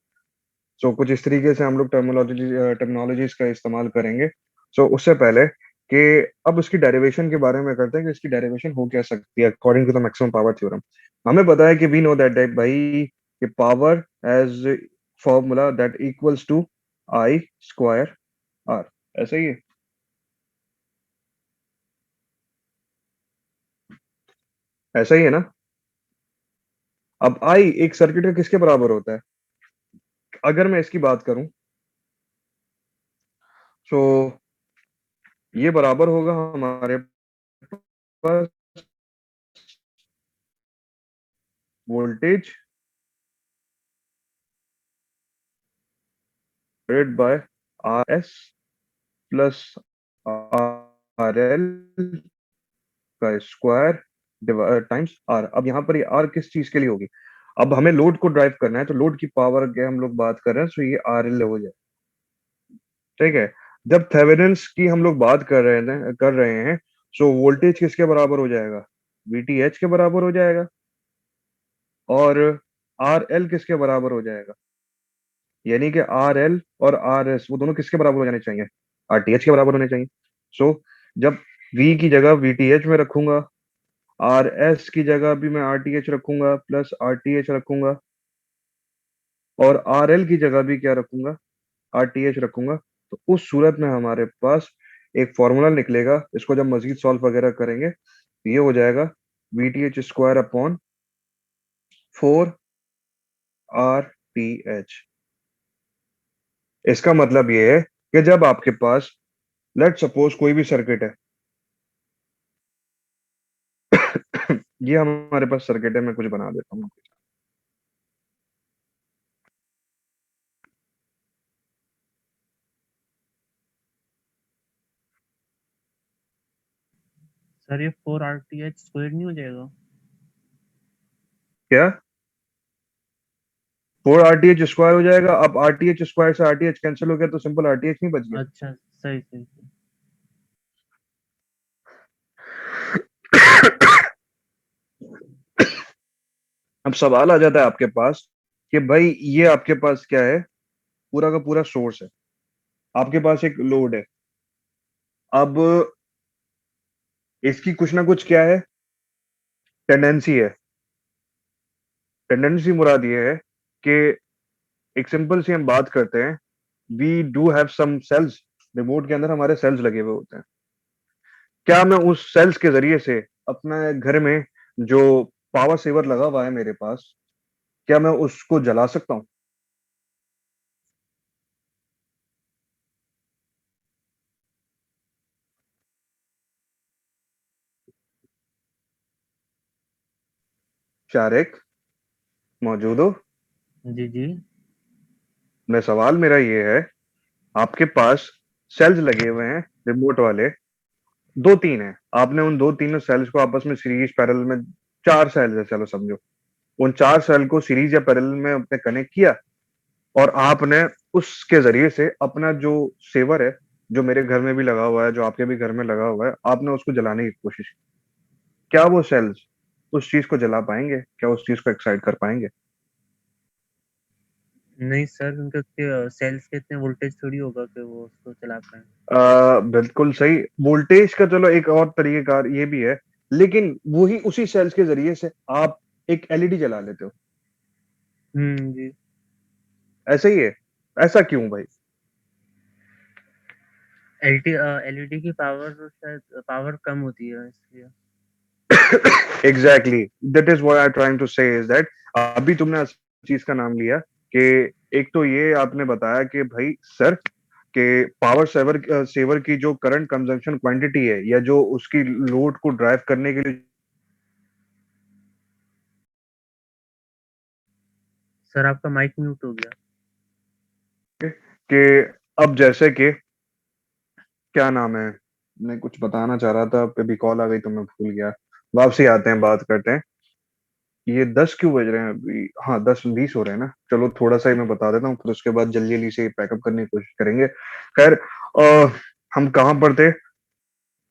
[SPEAKER 1] सो कुछ इस तरीके से हम लोग टर्मिनोलॉजीज का इस्तेमाल करेंगे. सो उससे पहले कि अब उसकी डेरिवेशन के बारे में करते हैं कि इसकी डेरिवेशन हो क्या सकती है according to the maximum power theorem. हमें पता है कि वी नो दैट भाई कि power as formula that equals to I square R. ऐसा ही है. ऐसा ही है ना. अब आई एक सर्किट का किसके बराबर होता है, अगर मैं इसकी बात करूं, तो ये बराबर होगा हमारे पास voltage divided by R S plus R L का स्क्वायर टाइम्स आर. अब यहाँ पर ये आर किस चीज के लिए होगी, अब हमें लोड को ड्राइव करना है, तो लोड की पावर के हम लोग बात कर रहे हैं, तो ये आर एल हो जाए. ठीक है. जब थेवेनिन्स की हम लोग बात कर रहे हैं, सो वोल्टेज किसके बराबर हो जाएगा, वीटीएच के बराबर हो जाएगा. और आर एल किसके बराबर हो जाएगा, यानी कि आर एल और आर एस वो दोनों किसके बराबर हो जाने चाहिए, आरटीएच के बराबर होने चाहिए. सो जब वी की जगह वीटीएच में रखूंगा, आर एस की जगह भी मैं आरटीएच रखूंगा प्लस आरटीएच रखूंगा, और आर एल की जगह भी क्या रखूंगा, आरटीएच रखूंगा, तो उस सूरत में हमारे पास एक फॉर्मूला निकलेगा, इसको जब मजीद सॉल्व वगैरह करेंगे तो ये हो जाएगा VTH स्क्वायर अपॉन 4RTH। इसका मतलब ये है कि जब आपके पास लेट सपोज कोई भी सर्किट है, ये हमारे पास सर्किट है, मैं कुछ बना देता हूँ।
[SPEAKER 3] सर ये 4 RTH स्क्वायर नहीं हो जाएगा?
[SPEAKER 1] क्या 4RTH स्क्वायर हो जाएगा? अब RTH स्क्वायर से RTH कैंसिल हो गया तो सिंपल RTH नहीं बच गया।
[SPEAKER 3] अच्छा, सही सही सही।
[SPEAKER 1] अब सवाल आ जाता है आपके पास कि भाई ये आपके पास क्या है, पूरा का पूरा सोर्स है, आपके पास एक लोड है। अब इसकी कुछ ना कुछ क्या है, टेंडेंसी है। टेंडेंसी मुराद ये है कि एक सिंपल सी हम बात करते हैं, we do have some cells, remote के अंदर हमारे सेल्स लगे हुए होते हैं। क्या मैं उस सेल्स के जरिए से अपने घर में जो पावर सेवर लगा हुआ है मेरे पास, क्या मैं उसको जला सकता हूँ? शारिक मौजूद हो?
[SPEAKER 3] जी जी।
[SPEAKER 1] मैं सवाल मेरा ये है, आपके पास सेल्स लगे हुए हैं रिमोट वाले, दो तीन है, आपने उन दो तीनों सेल्स को आपस में सीरीज पैरेलल में, चार सेल्स है चलो समझो, उन चार सेल को सीरीज या पैरेलल में आपने कनेक्ट किया और आपने उसके जरिए से अपना जो सेवर है, जो मेरे घर में भी लगा हुआ है, जो आपके भी घर में लगा हुआ है, आपने उसको जलाने की कोशिश की। क्या वो सेल्स उस चीज को जला पाएंगे? क्या उस चीज को एक्साइट कर पाएंगे?
[SPEAKER 3] नहीं सर, उनके सेल्स के इतने वोल्टेज थोड़ी होगा कि वो उसको चला पाए।
[SPEAKER 1] बिल्कुल सही। वोल्टेज का चलो एक और तरीकेकार ये भी है, लेकिन वही उसी सेल्स के जरिए से आप एक एलईडी जला लेते हो।
[SPEAKER 3] जी।
[SPEAKER 1] ऐसा ही है। ऐसा क्यों भाई?
[SPEAKER 3] एलईडी की पावर शायद पावर कम होती है इसलिए।
[SPEAKER 1] Exactly, that is what I trying to say is that, अभी तुमने चीज का नाम लिया कि एक तो ये आपने बताया कि भाई सर के पावर सेवर सेवर की जो करंट कंजम्पशन क्वांटिटी है, या जो उसकी लोड को ड्राइव करने के लिए,
[SPEAKER 3] सर आपका माइक म्यूट हो गया।
[SPEAKER 1] कि अब जैसे कि क्या नाम है, मैं कुछ बताना चाह रहा था, अभी कॉल आ गई तो मैं भूल गया। वापसी आते हैं, बात करते हैं। ये 10 क्यों बज रहे हैं अभी? हाँ 10:20 हो रहे हैं ना, चलो थोड़ा सा ही मैं बता देता हूँ, फिर उसके बाद जल्दी जल्दी से पैकअप करने की कोशिश करेंगे। खैर, हम कहाँ पर थे?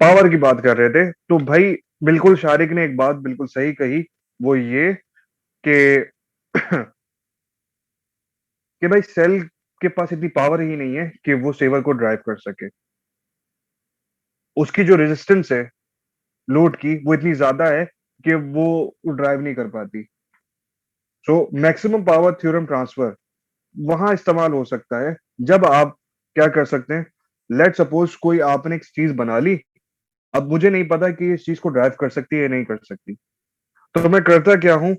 [SPEAKER 1] पावर की बात कर रहे थे। तो भाई बिल्कुल शारिक ने एक बात बिल्कुल सही कही, वो ये कि कि भाई सेल के पास इतनी पावर ही नहीं है कि वो सेवर को ड्राइव कर सके। उसकी जो रेजिस्टेंस है लोड की, वो इतनी ज्यादा है कि वो ड्राइव नहीं कर पाती। So maximum power theorem transfer वहां इस्तेमाल हो सकता है जब आप क्या कर सकते हैं, लेट सपोज कोई आपने एक चीज बना ली, अब मुझे नहीं पता कि इस चीज को ड्राइव कर सकती है या नहीं कर सकती, तो मैं करता क्या हूं,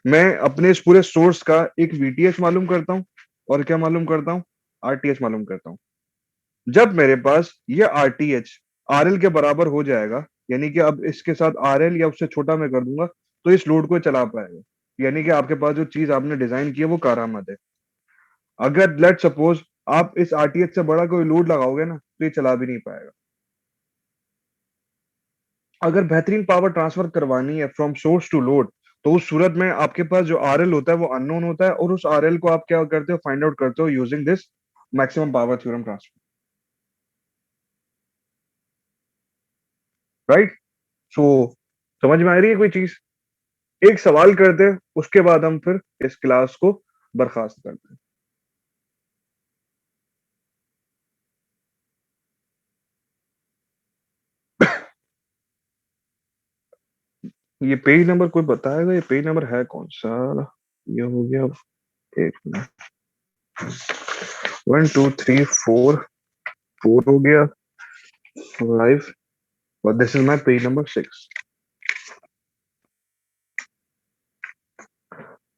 [SPEAKER 1] मैं अपने इस पूरे सोर्स का एक VTH मालूम करता हूं, और क्या मालूम करता हूं, RTH मालूम करता हूं। जब मेरे पास ये RTH RL के बराबर हो जाएगा, यानी कि अब इसके साथ RL या उससे छोटा मैं कर दूंगा, तो इस लोड को चला पाएगा। यानी कि आपके पास जो चीज आपने डिजाइन की है वो कारआमद है। अगर लेट सपोज आप इस RTH से बड़ा कोई लोड लगाओगे ना, तो ये चला भी नहीं पाएगा। अगर बेहतरीन पावर ट्रांसफर करवानी है फ्रॉम सोर्स टू लोड, तो उस सूरत में आपके पास जो RL होता है वो अननोन होता है, और उस RL को आप क्या करते हो, फाइंड आउट करते हो using this maximum power theorem transfer. Right? So समझ में आ रही है कोई चीज? एक सवाल करते हैं, उसके बाद हम फिर इस क्लास को बर्खास्त करते हैं। ये पेज नंबर कोई बताएगा? ये पेज नंबर है कौन सा? ये हो गया, एक मिनट, 1 2 3 4, 4 हो गया, live, but this is my page number 6.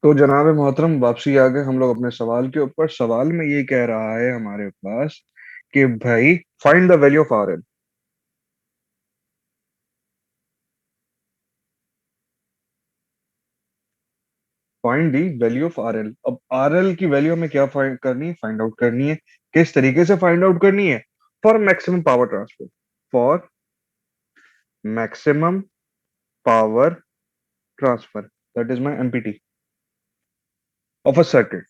[SPEAKER 1] तो जनाब मोहतरम वापसी आ गए हम लोग अपने सवाल के ऊपर। सवाल में ये कह रहा है हमारे पास कि भाई find the value of R L. Find the value of R L. अब आर एल की वैल्यू हमें क्या फाइंड करनी है, फाइंड आउट करनी है। किस तरीके से फाइंड आउट करनी है? For maximum power transfer. For maximum power transfer, that is my empty of a circuit.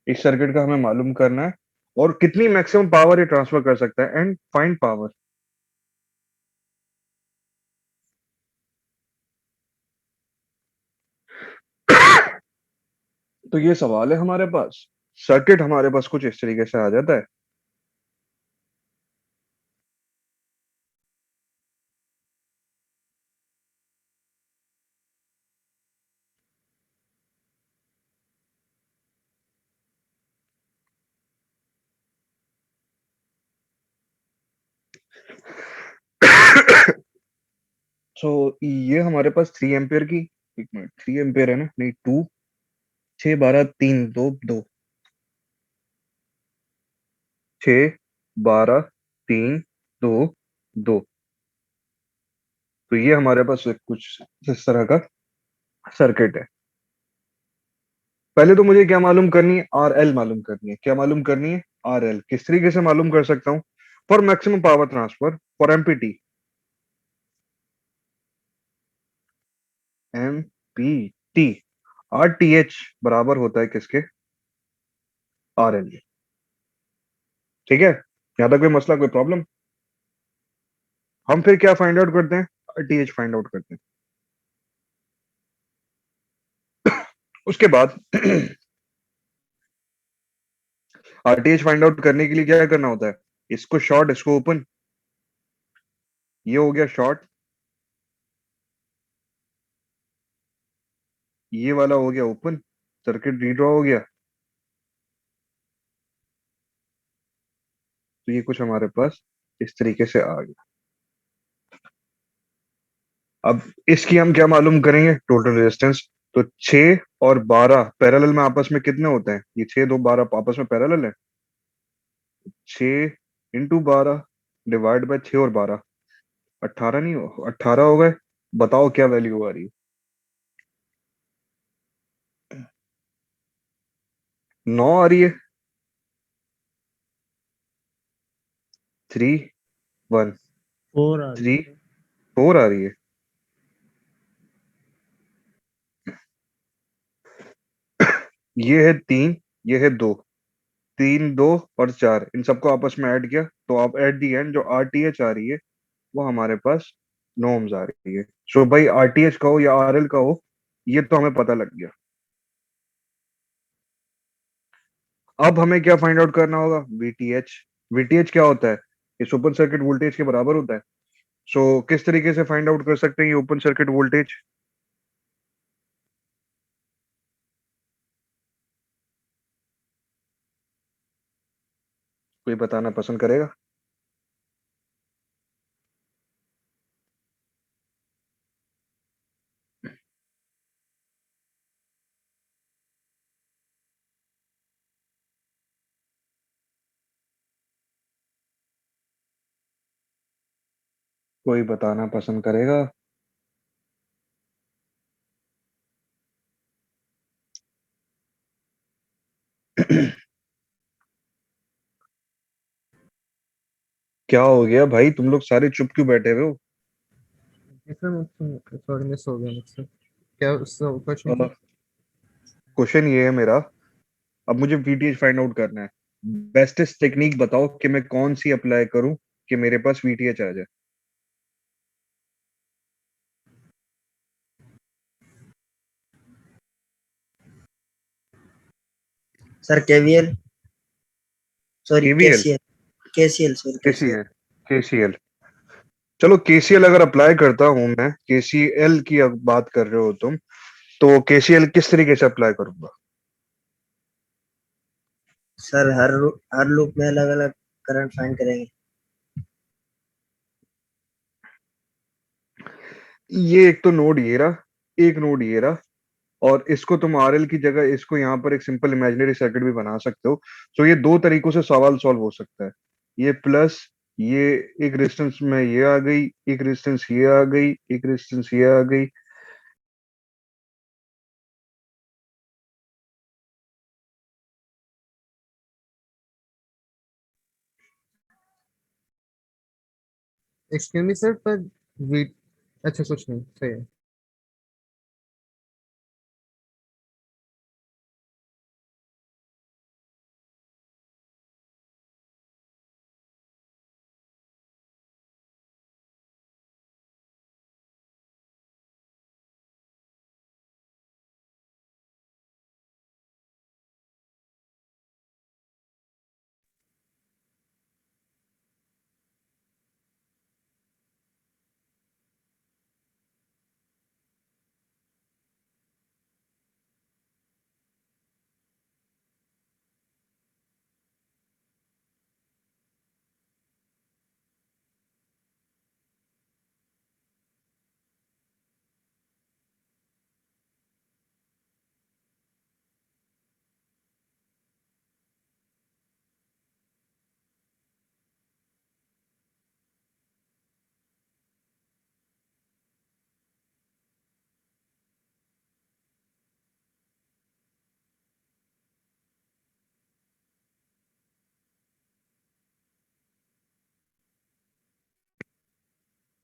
[SPEAKER 1] इस सर्किट का हमें मालूम करना है और कितनी मैक्सिमम पावर ये ट्रांसफर कर सकता है, एंड फाइंड पावर। तो ये सवाल है हमारे पास। सर्किट हमारे पास कुछ इस तरीके से आ जाता है। सो ये हमारे पास 3 एम्पियर की, एक मिनट, 3 एम्पियर है ना, नहीं 2, 6 12 3 2 2, 6 12 3 2 2। तो ये हमारे पास कुछ इस तरह का सर्किट है। पहले तो मुझे क्या मालूम करनी है, आर एल मालूम करनी है। क्या मालूम करनी है? R L. किस तरीके से मालूम कर सकता हूं? For maximum power transfer, for empty. Empty, R T H बराबर होता है किसके? R L. ठीक है, यहां तक कोई मसला, कोई प्रॉब्लम? हम फिर क्या फाइंड आउट करते हैं? R T H find out करते हैं। उसके बाद आरटीएच फाइंड आउट करने के लिए क्या करना होता है? इसको शॉर्ट, इसको ओपन। ये हो गया शॉर्ट, ये वाला हो गया ओपन, सर्किट रीड्रॉ हो गया। तो ये कुछ हमारे पास इस तरीके से आ गया। अब इसकी हम क्या मालूम करेंगे? Total resistance. तो 6 और 12 पैरेलल में आपस में कितने होते हैं? ये 6 2 12 आपस में पैरेलल है। 6 × 12 डिवाइड बाय 6 और 12, 18 नहीं हो, 18 हो गए। बताओ क्या वैल्यू आ रही है? 9 आ रही है। 3 1
[SPEAKER 3] 4 आ रही
[SPEAKER 1] 3
[SPEAKER 3] है।
[SPEAKER 1] 4 आ रही है। ये है 3, ये है 2, 3 2 और 4, इन सबको आपस में ऐड किया तो आप एट दी एंड जो आरटीएच आ रही है वो हमारे पास 9 ohms आ रही है। सो भाई आरटीएच का हो या आरएल का हो, ये तो हमें पता लग गया। अब हमें क्या फाइंड आउट करना होगा? वीटीएच। वीटीएच क्या होता है? इस ओपन सर्किट वोल्टेज के बराबर होता है। सो किस तरीके से फाइंड आउट कर सकते हैं ये ओपन सर्किट वोल्टेज? कोई बताना पसंद करेगा? कोई बताना पसंद करेगा? क्या हो गया भाई, तुम लोग सारे चुप क्यों बैठे हुए
[SPEAKER 2] सॉरी मिस हो गया मुझसे। क्या क्वेश्चन था?
[SPEAKER 1] हो? क्वेश्चन ये है मेरा, अब मुझे वीटीएच फाइंड आउट करना है। बेस्टेस्ट टेक्निक बताओ कि मैं कौन सी अप्लाई करूं कि मेरे पास वीटीएच आ जाए।
[SPEAKER 4] Sir KVL, sorry
[SPEAKER 1] KVL?
[SPEAKER 4] KCL, KCL sorry KCL.
[SPEAKER 1] KCL? KCL? चलो केसीएल अगर अप्लाई करता हूं मैं, केसीएल की अब बात कर रहे हो तुम, तो केसीएल किस तरीके से अप्लाई करूंगा?
[SPEAKER 4] सर हर लूप में अलग अलग करंट फाइंड करेंगे?
[SPEAKER 1] ये एक तो नोड ये रहा, एक नोड ये रहा, और इसको तुम आरएल की जगह इसको यहाँ पर एक सिंपल इमेजिनरी सर्किट भी बना सकते हो। सो ये दो तरीकों से सवाल सॉल्व हो सकता है। ये प्लस ये एक रेजिस्टेंस में ये आ गई, एक रेजिस्टेंस ये आ गई, एक रेजिस्टेंस ये आ गई।
[SPEAKER 2] एक्सक्यूज मी सर, पर वी अच्छा कुछ नहीं, सही है।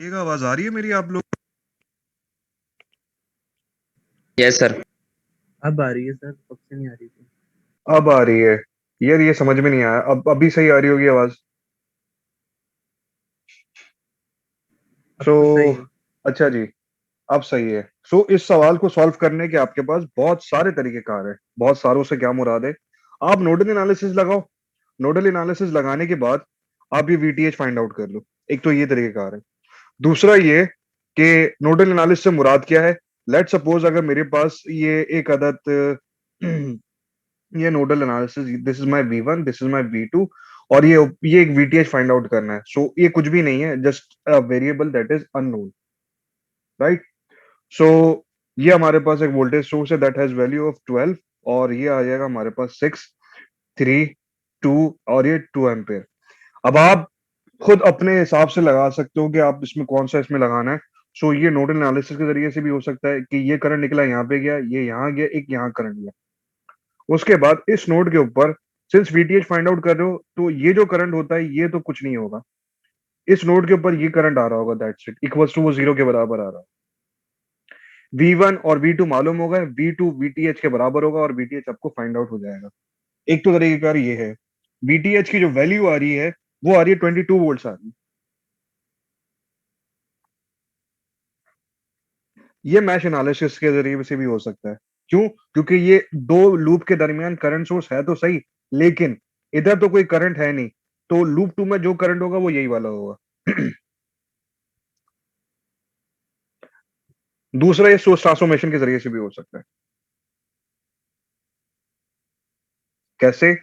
[SPEAKER 1] एक आवाज आ रही है मेरी आप लोग?
[SPEAKER 5] Yes sir.
[SPEAKER 3] अब आ रही है सर, कब से नहीं आ रही थी।
[SPEAKER 1] अब आ रही है। यार ये समझ में नहीं आया, अब अभी सही आ रही होगी आवाज।
[SPEAKER 3] अब
[SPEAKER 1] सो
[SPEAKER 3] तो सही है।
[SPEAKER 1] अच्छा जी, अब सही है। सो इस सवाल को सॉल्व करने के आपके पास बहुत सारे तरीके कार है। बहुत सारों से क्या मुराद है, आप नोडल एनालिसिस लगाओ। नोडल एनालिसिस लगाने के बाद आप ये वीटीएच फाइंड आउट कर लो। एक तो ये तरीके कार है। दूसरा ये कि नोडल एनालिसिस से मुराद क्या है। लेट सपोज अगर मेरे पास ये एक अदद ये nodal analysis, this is my V1, this is my V2, और ये एक वीटीएच फाइंड आउट करना है। सो ये कुछ भी नहीं है, just a variable that is unknown, right. So ये हमारे पास एक वोल्टेज सोर्स है दैट हैज वैल्यू ऑफ 12, और ये आ जाएगा हमारे पास 6, 3, 2, और ये 2 एम्पेयर। अब आप खुद अपने हिसाब से लगा सकते हो कि आप इसमें कौन सा इसमें लगाना है। सो ये नोडल एनालिसिस के जरिए से भी हो सकता है कि ये करंट निकला यहाँ पे गया, ये यहाँ गया, एक यहाँ करंट गया। उसके बाद इस नोड के ऊपर सिंस वीटीएच फाइंड आउट कर रहे हो, तो ये जो करंट होता है ये तो कुछ नहीं होगा। इस नोड के ऊपर ये करंट आ रहा होगा, दैट्स इट, इक्वल्स टू वो जीरो के बराबर आ रहा है। V1 और V2 मालूम होगा, V2 VTH के बराबर होगा, और VTH आपको फाइंड आउट हो जाएगा। एक तो तरीकेकार ये है। VTH की जो वैल्यू आ रही है वो आ रही है 22 वोल्ट आ रही है। ये मैश एनालिसिस के जरिए से भी हो सकता है। क्यों? क्योंकि ये दो लूप के दरमियान करंट सोर्स है तो सही, लेकिन इधर तो कोई करंट है नहीं, तो लूप 2 में जो करंट होगा वो यही वाला होगा। दूसरा ये सोर्स ट्रांसफॉर्मेशन के जरिए से भी हो सकता है। कैसे?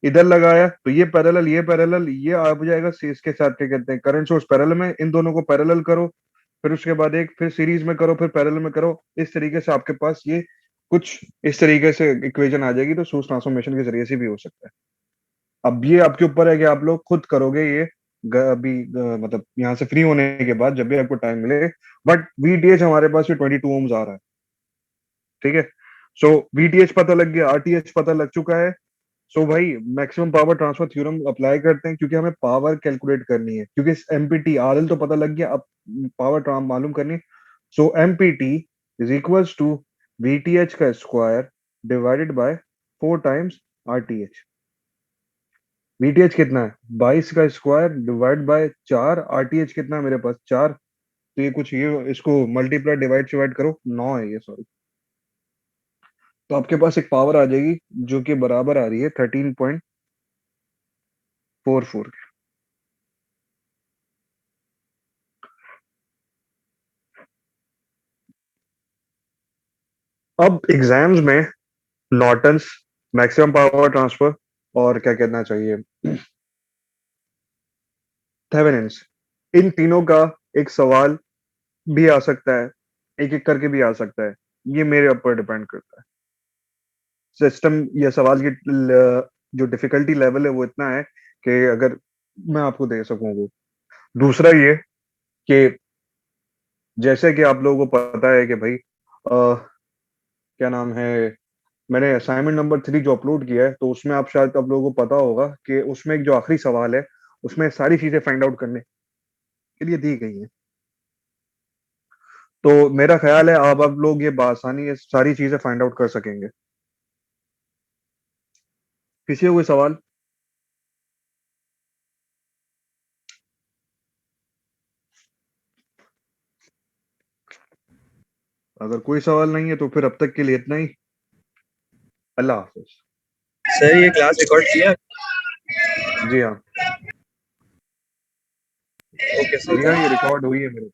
[SPEAKER 1] इधर लगाया तो ये पैरेलल, ये आ जाएगा इसके साथ, क्या कहते हैं, करंट सोर्स पैरेलल में, इन दोनों को पैरेलल करो, फिर उसके बाद एक फिर सीरीज में करो, फिर पैरेलल में करो। इस तरीके से आपके पास ये कुछ इस तरीके से इक्वेशन आ जाएगी। तो सोर्स ट्रांसफॉर्मेशन के जरिए से भी हो सकता है। अब ये आपके ऊपर है कि आप लोग खुद करोगे ये अभी मतलब यहाँ से फ्री होने के बाद जब भी आपको टाइम मिले। बट वीटीएच हमारे पास 22 ओम्स आ रहा है, ठीक है। सो वीटीएच पता लग गया, आरटीएच पता लग चुका है। सो भाई maximum power transfer theorem apply करते हैं, क्योंकि हमें पावर कैलकुलेट करनी है। क्योंकि एमपीटी आरएल तो पता लग गया, अब पावर मालूम करनी है। So MPT is equals to VTH का square divided by 4 times RTH. VTH कितना है? 22 का स्क्वायर डिवाइड बाय 4, आरटीएच कितना है मेरे पास? 4। तो ये कुछ ये इसको मल्टीप्लाई डिवाइड करो, 9 है ये, सॉरी। तो आपके पास एक पावर आ जाएगी जो कि बराबर आ रही है 13.44। अब एग्जाम्स में नॉर्टन्स, मैक्सिमम पावर ट्रांसफर, और क्या कहना चाहिए, थेवेनिन्स, इन तीनों का एक सवाल भी आ सकता है, एक एक करके भी आ सकता है, ये मेरे ऊपर डिपेंड करता है। सिस्टम या सवाल की जो डिफिकल्टी लेवल है वो इतना है कि अगर मैं आपको दे सकूं वो। दूसरा ये कि जैसे कि आप लोगों को पता है कि भाई क्या नाम है, मैंने असाइनमेंट नंबर 3 जो अपलोड किया है, तो उसमें आप शायद आप लोगों को पता होगा कि उसमें एक जो आखिरी सवाल है, उसमें सारी चीजें फाइंड आउट करने के लिए दी गई हैं। तो मेरा ख्याल है आप लोग ये बआसानी ये सारी चीजें फाइंड आउट कर सकेंगे। किसी को कोई सवाल? अगर कोई सवाल नहीं है तो फिर अब तक के लिए इतना ही। अल्लाह हाफिज।
[SPEAKER 6] सर ये क्लास रिकॉर्ड किया?
[SPEAKER 1] जी हाँ,
[SPEAKER 6] ओके सर।
[SPEAKER 1] जी हाँ, ये रिकॉर्ड हुई है मेरे